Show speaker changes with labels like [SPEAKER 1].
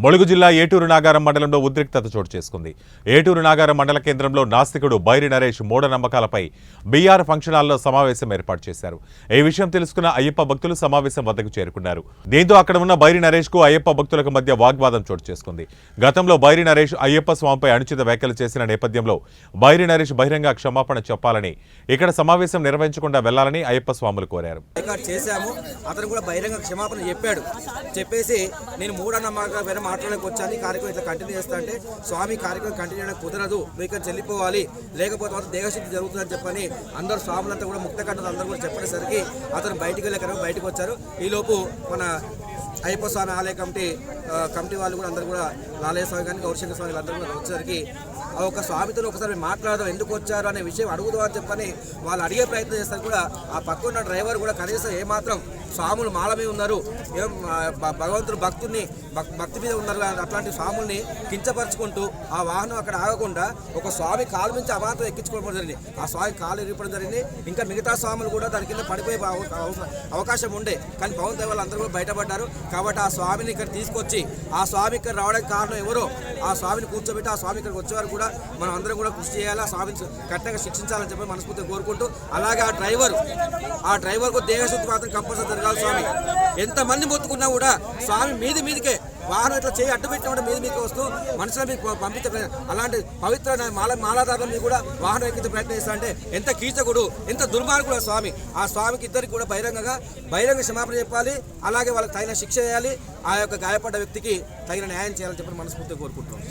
[SPEAKER 1] ములుగు జిల్లా ఏటూరు నాగారం మండలంలో ఉద్రిక్తత చోటు చేసుకుంది. ఏటూరు నాగారం మండల కేంద్రంలో నాస్తికుడు బైరి నరేష్ మూఢనమ్మకాలపై బీఆర్ ఫంక్షన్ హాల్లో సమావేశం ఏర్పాటు చేశారు. ఈ విషయం తెలుసుకున్న అయ్యప్ప భక్తులు సమావేశం వద్దకు చేరుకున్నారు. దీంతో అక్కడ ఉన్న బైరి నరేష్ కు అయ్యప్ప భక్తులకు మధ్య వాగ్వాదం చోటు చేసుకుంది. గతంలో బైరి నరేష్ అయ్యప్ప స్వామిపై అనుచిత వ్యాఖ్యలు చేసిన నేపథ్యంలో బైరి నరేష్ బహిరంగ క్షమాపణ చెప్పాలని, ఇక్కడ సమావేశం నిర్వహించకుండా వెళ్లాలని అయ్యప్ప స్వాములు కోరారు.
[SPEAKER 2] అతను కూడా బహిరంగ క్షమాపణ చెప్పేసి నేను మూఢనమ్మకాల మాట్లాడడానికి వచ్చాను, ఈ కార్యక్రమం ఇట్లా కంటిన్యూ చేస్తా అంటే స్వామి కార్యక్రమం కంటిన్యూ చేయడానికి కుదరదు, మీకు చెల్లిపోవాలి, లేకపోతే మాత్రం దేహశుద్ధి జరుగుతుందని చెప్పని అందరూ స్వాములంతా కూడా ముక్తకంఠులు అందరూ కూడా చెప్పేసరికి అతను బయటకు వచ్చారు. ఈలోపు మన అయ్యప్ప స్వామి ఆలయ కమిటీ వాళ్ళు కూడా అందరూ కూడా లాలయ్య స్వామి కానీ గౌరశంకర స్వామి అందరూ కూడా వచ్చేసరికి ఒక స్వామితో ఒకసారి మాట్లాడదాం, ఎందుకు వచ్చారు అనే విషయం అడుగుదాం అని చెప్పని వాళ్ళు అడిగే ప్రయత్నం చేస్తారు. కూడా ఆ పక్క ఉన్న డ్రైవర్ కూడా కనీసం ఏమాత్రం స్వాములు మాల మీద ఉన్నారు, ఏం భగవంతుడు భక్తి మీద ఉన్నారు, అట్లాంటి స్వాముల్ని కించపరుచుకుంటూ ఆ వాహనం అక్కడ ఆగకుండా ఒక స్వామి కాలు నుంచి అమాంతం ఎక్కించుకోవడం జరిగింది. ఆ స్వామి కాలు ఇరిపడం జరిగింది. ఇంకా మిగతా స్వాములు కూడా దాని కింద పడిపోయే అవకాశం ఉండే, కానీ పవన్ దేవాళ్ళు అందరూ కూడా బయటపడ్డారు. కాబట్టి ఆ స్వామిని ఇక్కడ తీసుకొచ్చి ఆ స్వామి ఇక్కడ రావడానికి కారణం ఎవరో ఆ స్వామిని కూర్చోబెట్టి ఆ స్వామి ఇక్కడికి వచ్చేవారు కూడా మనం అందరం కూడా కృషి చేయాలి, ఆ స్వామిని కరెక్ట్గా శిక్షించాలని చెప్పి మనస్ఫూర్తిగా కోరుకుంటూ, అలాగే ఆ డ్రైవర్కు దేహశుద్ధి మాత్రం కంపల్సరీ జరగాలి. స్వామి ఎంతమంది మొత్తుకున్నా కూడా స్వామి మీదికే వాహనం ఇట్లా చేయి అడ్డు పెట్టిన మీదకి వస్తూ మనుషుల మీకు పంపించే అలాంటి పవిత్ర మాలాధారులను కూడా వాహనం ఎక్కించే ప్రయత్నం చేస్తారంటే ఎంత కీచకుడు, ఎంత దుర్మార్గుడు స్వామి. ఆ స్వామికి ఇద్దరికి కూడా బహిరంగ క్షమాపణ చెప్పాలి, అలాగే వాళ్ళకి తగిన శిక్ష చేయాలి, ఆ యొక్క గాయపడ్డ వ్యక్తికి తగిన న్యాయం చేయాలని చెప్పి మనస్ఫూర్తిగా కోరుకుంటున్నాం.